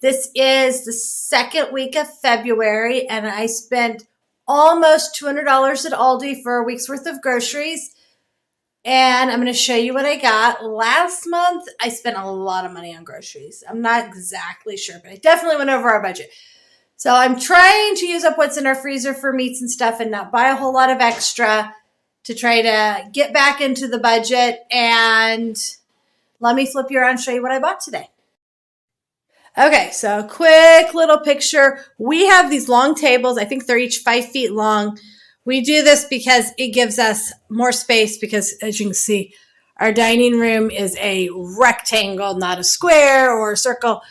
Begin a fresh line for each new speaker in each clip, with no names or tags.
This is the second week of February, and I spent almost $200 at Aldi for a week's worth of groceries. And I'm going to show you what I got. Last month, I spent a lot of money on groceries. I'm not exactly sure, but I definitely went over our budget. So I'm trying to use up what's in our freezer for meats and stuff and not buy a whole lot of extra to try to get back into the budget. And let me flip you around and show you what I bought today. Okay, so a quick little picture. We have these long tables. I think they're each 5 feet long. We do this because it gives us more space because, as you can see, our dining room is a rectangle, not a square or a circle.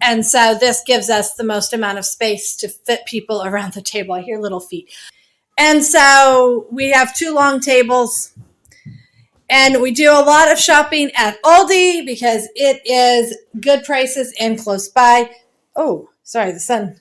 And so this gives us the most amount of space to fit people around the table. I hear little feet. And so we have 2 long tables. And we do a lot of shopping at Aldi because it is good prices and close by. Oh, sorry, the sun's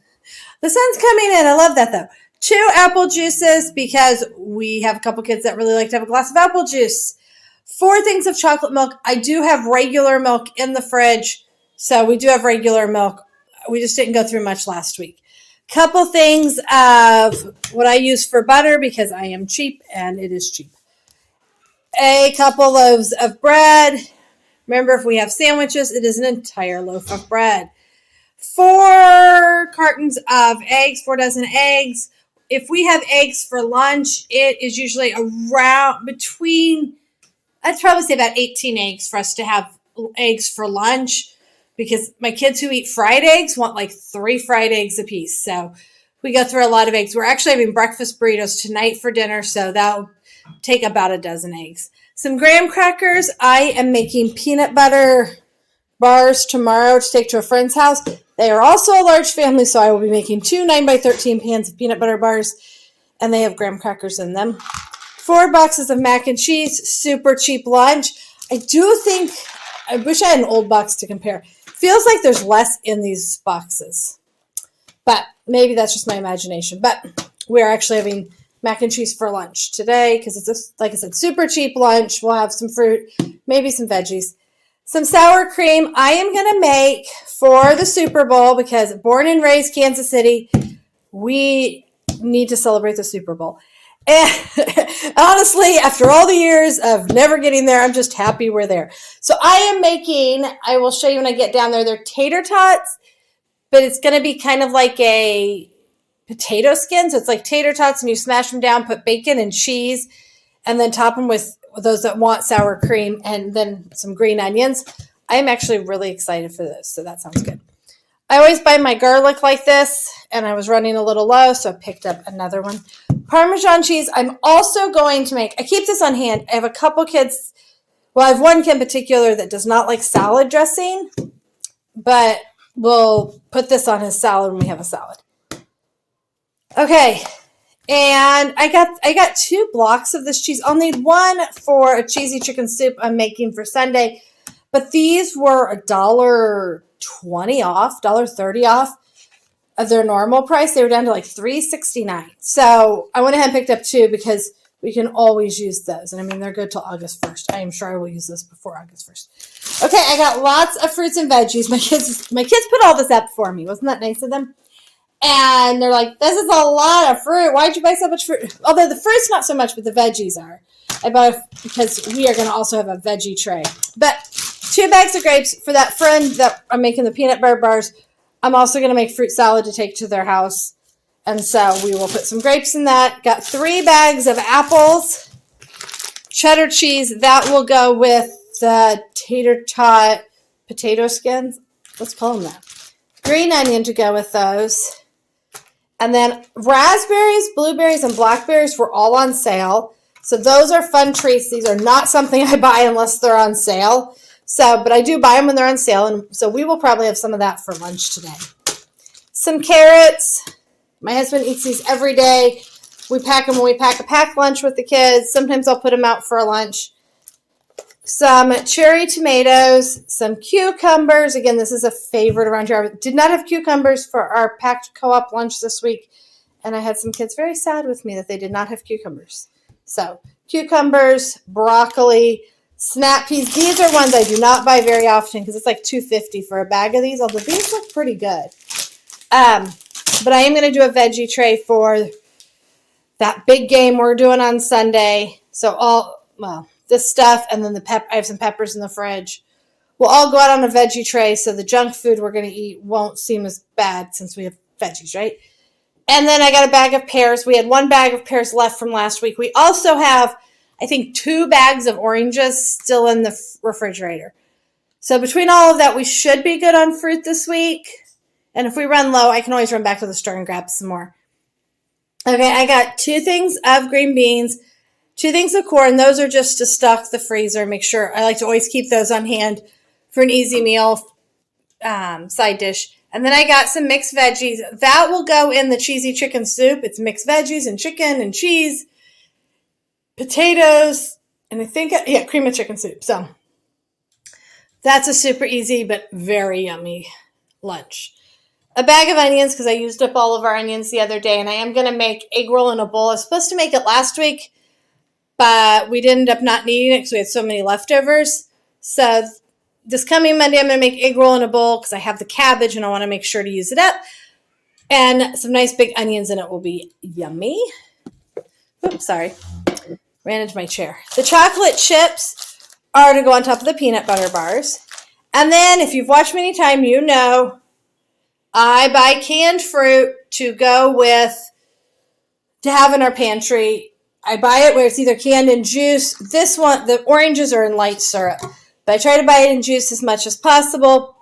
coming in. I love that, though. 2 apple juices because we have a couple kids that really like to have a glass of apple juice. 4 things of chocolate milk. I do have regular milk in the fridge, so we do have regular milk. We just didn't go through much last week. Couple things of what I use for butter because I am cheap, and it is cheap. A couple loaves of bread. Remember, if we have sandwiches, it is an entire loaf of bread. 4 cartons of eggs, 4 dozen eggs. If we have eggs for lunch, it is usually around between, I'd probably say about 18 eggs for us to have eggs for lunch because my kids who eat fried eggs want like 3 fried eggs a piece. So we go through a lot of eggs. We're actually having breakfast burritos tonight for dinner, so that'll take about a dozen eggs. Some graham crackers. I am making peanut butter bars tomorrow to take to a friend's house. They are also a large family, so I will be making 2 9x13 pans of peanut butter bars, and they have graham crackers in them. 4 boxes of mac and cheese, super cheap lunch. I wish I had an old box to compare. Feels like there's less in these boxes, but maybe that's just my imagination. But we're actually having mac and cheese for lunch today because it's, like I said, super cheap lunch. We'll have some fruit, maybe some veggies. Some sour cream I am going to make for the Super Bowl because born and raised Kansas City, we need to celebrate the Super Bowl. And honestly, after all the years of never getting there, I'm just happy we're there. So I will show you when I get down there, they're tater tots, but it's going to be kind of like a potato skin. So it's like tater tots and you smash them down, put bacon and cheese, and then top them with those that want sour cream and then some green onions. I am actually really excited for this, so that sounds good. I always buy my garlic like this, and I was running a little low, so I picked up another one. Parmesan cheese, I'm also going to make. I keep this on hand. I have a couple kids. Well, I have one kid in particular that does not like salad dressing, but we'll put this on his salad when we have a salad. Okay, and I got 2 blocks of this cheese. I'll need 1 for a cheesy chicken soup I'm making for Sunday, but these were $1.20 off, $1.30 off of their normal price. They were down to like $3.69. So I went ahead and picked up 2 because we can always use those. And I mean, they're good till August 1st. I am sure I will use this before August 1st. Okay, I got lots of fruits and veggies. My kids put all this up for me. Wasn't that nice of them? And they're like, this is a lot of fruit. Why'd you buy so much fruit? Although the fruit's not so much, but the veggies are. I bought it because we are going to also have a veggie tray. But 2 bags of grapes for that friend that I'm making the peanut butter bars. I'm also going to make fruit salad to take to their house. And so we will put some grapes in that. Got 3 bags of apples. Cheddar cheese. That will go with the tater tot potato skins. Let's call them that. Green onion to go with those. And then raspberries, blueberries, and blackberries were all on sale. So those are fun treats. These are not something I buy unless they're on sale. But I do buy them when they're on sale. And so we will probably have some of that for lunch today. Some carrots. My husband eats these every day. We pack them when we pack a packed lunch with the kids. Sometimes I'll put them out for a lunch. Some cherry tomatoes, some cucumbers. Again, this is a favorite around here. I did not have cucumbers for our packed co-op lunch this week, and I had some kids very sad with me that they did not have cucumbers. So cucumbers, broccoli, Snap peas. These are ones I do not buy very often because it's like $2.50 for a bag of these, although these look pretty good. But I am going to do a veggie tray for that big game we're doing on Sunday. So this stuff and then I have some peppers in the fridge. We'll all go out on a veggie tray so the junk food we're going to eat won't seem as bad since we have veggies, right? And then I got a bag of pears. We had one bag of pears left from last week. We also have, I think, 2 bags of oranges still in the refrigerator. So between all of that, we should be good on fruit this week. And if we run low, I can always run back to the store and grab some more. Okay, I got 2 things of green beans, 2 things of corn. Those are just to stock the freezer. Make sure, I like to always keep those on hand for an easy meal side dish. And then I got some mixed veggies. That will go in the cheesy chicken soup. It's mixed veggies and chicken and cheese, potatoes, and I think, cream of chicken soup. So that's a super easy but very yummy lunch. A bag of onions because I used up all of our onions the other day, and I am going to make egg roll in a bowl. I was supposed to make it last week, but we ended up not needing it because we had so many leftovers. So this coming Monday, I'm going to make egg roll in a bowl because I have the cabbage and I want to make sure to use it up. And some nice big onions in it will be yummy. Oops, sorry. Ran into my chair. The chocolate chips are to go on top of the peanut butter bars. And then if you've watched me anytime, you know I buy canned fruit to have in our pantry. I buy it where it's either canned in juice. This one, the oranges are in light syrup. But I try to buy it in juice as much as possible.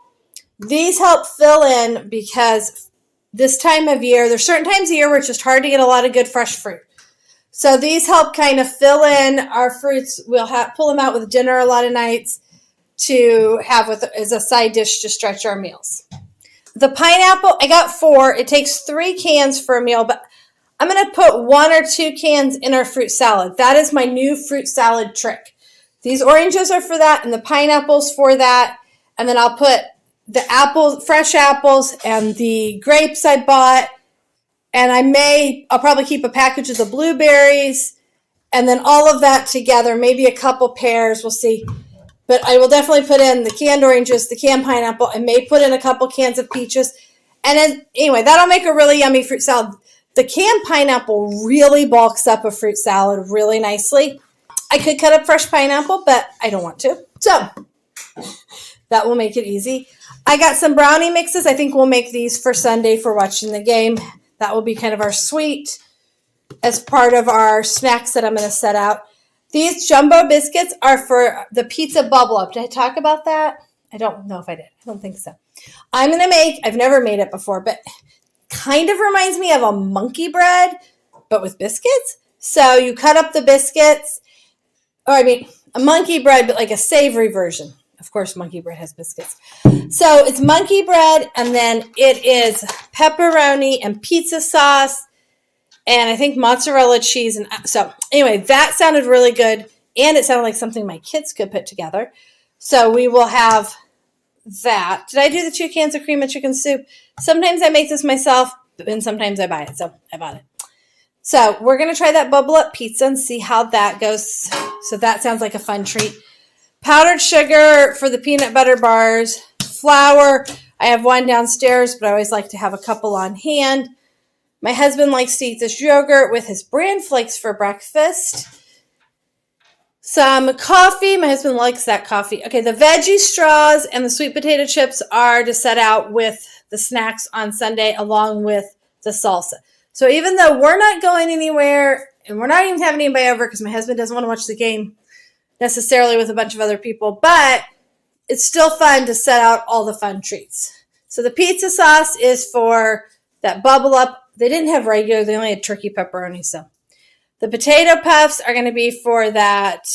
These help fill in because this time of year, there's certain times of year where it's just hard to get a lot of good fresh fruit. So these help kind of fill in our fruits. We'll pull them out with dinner a lot of nights to have as a side dish to stretch our meals. The pineapple, I got 4. It takes 3 cans for a meal, but I'm going to put 1 or 2 cans in our fruit salad. That is my new fruit salad trick. These oranges are for that, and the pineapples for that. And then I'll put the fresh apples, and the grapes I bought. And I'll probably keep a package of the blueberries, and then all of that together, maybe a couple pears, we'll see. But I will definitely put in the canned oranges, the canned pineapple. I may put in a couple cans of peaches. And then, anyway, that'll make a really yummy fruit salad. The canned pineapple really bulks up a fruit salad really nicely. I could cut up fresh pineapple, but I don't want to. So that will make it easy. I got some brownie mixes. I think we'll make these for Sunday for watching the game. That will be kind of our sweet as part of our snacks that I'm going to set out. These jumbo biscuits are for the pizza bubble up. Did I talk about that? I don't know if I did. I don't think so. I've never made it before, but kind of reminds me of a monkey bread, but with biscuits. So you cut up the biscuits. A monkey bread, but like a savory version. Of course, monkey bread has biscuits. So it's monkey bread, and then it is pepperoni and pizza sauce, and I think mozzarella cheese. And so anyway, that sounded really good, and it sounded like something my kids could put together. So we will have that. Did I do the 2 cans of cream of chicken soup? Sometimes I make this myself, and sometimes I buy it. So I bought it. So we're going to try that bubble up pizza and see how that goes. So that sounds like a fun treat. Powdered sugar for the peanut butter bars. Flour. I have 1 downstairs, but I always like to have a couple on hand. My husband likes to eat this yogurt with his bran flakes for breakfast. Some coffee. My husband likes that coffee. Okay, the veggie straws and the sweet potato chips are to set out with the snacks on Sunday along with the salsa. So even though we're not going anywhere and we're not even having anybody over because my husband doesn't want to watch the game necessarily with a bunch of other people, but it's still fun to set out all the fun treats. So the pizza sauce is for that bubble up. They didn't have regular. They only had turkey pepperoni. So the potato puffs are going to be for that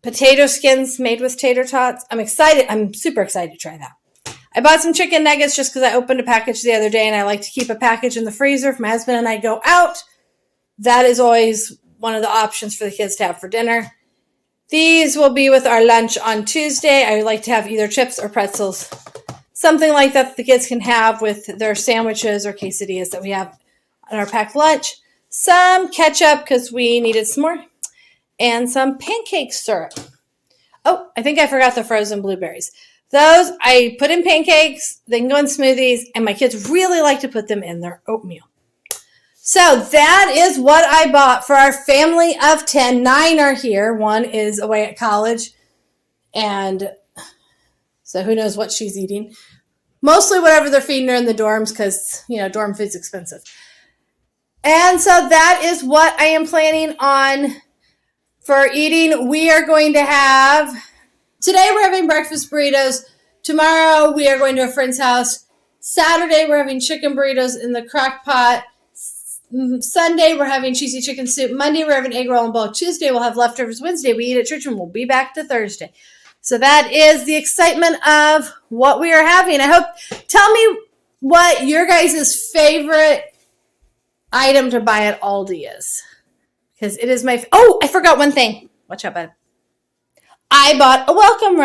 potato skins made with tater tots. I'm excited. I'm super excited to try that. I bought some chicken nuggets just because I opened a package the other day, and I like to keep a package in the freezer if my husband and I go out. That is always one of the options for the kids to have for dinner. These will be with our lunch on Tuesday. I like to have either chips or pretzels, something like that the kids can have with their sandwiches or quesadillas that we have on our packed lunch. Some ketchup because we needed some more, and some pancake syrup. Oh, I think I forgot the frozen blueberries. Those I put in pancakes, they can go in smoothies, and my kids really like to put them in their oatmeal. So that is what I bought for our family of 10. 9 are here. 1 is away at college, and so who knows what she's eating. Mostly whatever they're feeding her in the dorms because, dorm food's expensive. And so that is what I am planning on for eating. We are going to have, today we're having breakfast burritos. Tomorrow we are going to a friend's house. Saturday we're having chicken burritos in the crock pot. Sunday we're having cheesy chicken soup. Monday we're having egg roll and bowl. Tuesday we'll have leftovers. Wednesday we eat at church, and we'll be back to Thursday. So that is the excitement of what we are having. Tell me what your guys' favorite item to buy at Aldi is. Because it is my, I forgot one thing. Watch out, bud. I bought a welcome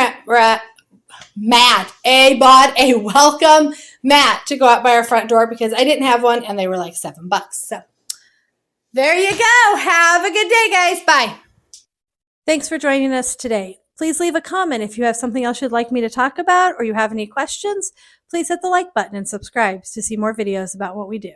mat. I bought a welcome mat to go out by our front door because I didn't have one and they were like $7. So there you go. Have a good day, guys. Bye. Thanks for joining us today. Please leave a comment if you have something else you'd like me to talk about or you have any questions. Please hit the like button and subscribe to see more videos about what we do.